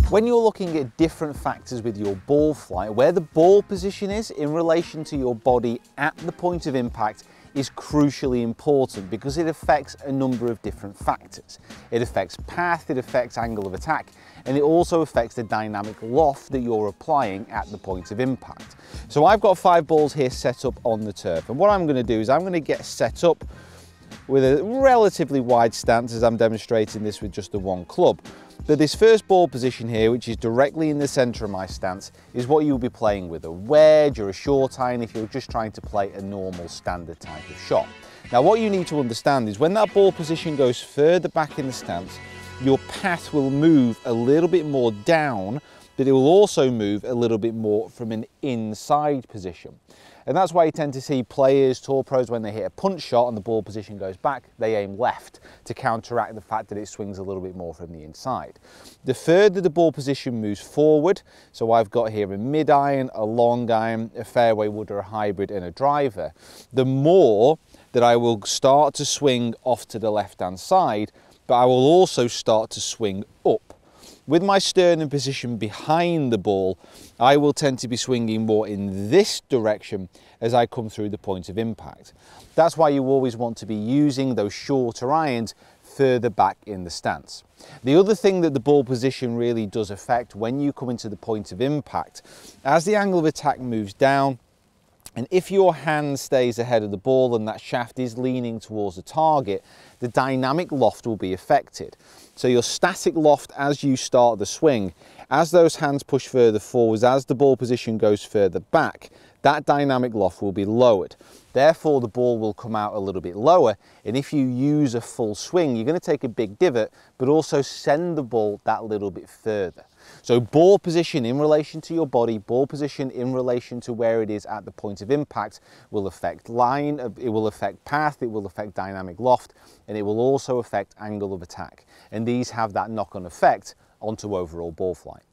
When you're looking at different factors with your ball flight, where the ball position is in relation to your body at the point of impact is crucially important because it affects a number of different factors. It affects path, it affects angle of attack, and it also affects the dynamic loft that you're applying at the point of impact. So I've got 5 balls here set up on the turf, and what I'm going to do is I'm going to get set up with a relatively wide stance as I'm demonstrating this with just the one club. But this first ball position here, which is directly in the centre of my stance, is what you'll be playing with a wedge or a short iron if you're just trying to play a normal standard type of shot. Now what you need to understand is when that ball position goes further back in the stance, your path will move a little bit more down, but it will also move a little bit more from an inside position. And that's why you tend to see players, tour pros, when they hit a punch shot and the ball position goes back, they aim left to counteract the fact that it swings a little bit more from the inside. The further the ball position moves forward, so I've got here a mid iron, a long iron, a fairway wood or a hybrid and a driver, the more that I will start to swing off to the left-hand side, but I will also start to swing up. With my sternum position behind the ball, I will tend to be swinging more in this direction as I come through the point of impact. That's why you always want to be using those shorter irons further back in the stance. The other thing that the ball position really does affect when you come into the point of impact, as the angle of attack moves down, and if your hand stays ahead of the ball and that shaft is leaning towards the target, the dynamic loft will be affected. So your static loft as you start the swing, as those hands push further forwards, as the ball position goes further back, that dynamic loft will be lowered. Therefore, the ball will come out a little bit lower. And if you use a full swing, you're going to take a big divot, but also send the ball that little bit further. So ball position in relation to your body, ball position in relation to where it is at the point of impact will affect line, it will affect path, it will affect dynamic loft, and it will also affect angle of attack. And these have that knock-on effect onto overall ball flight.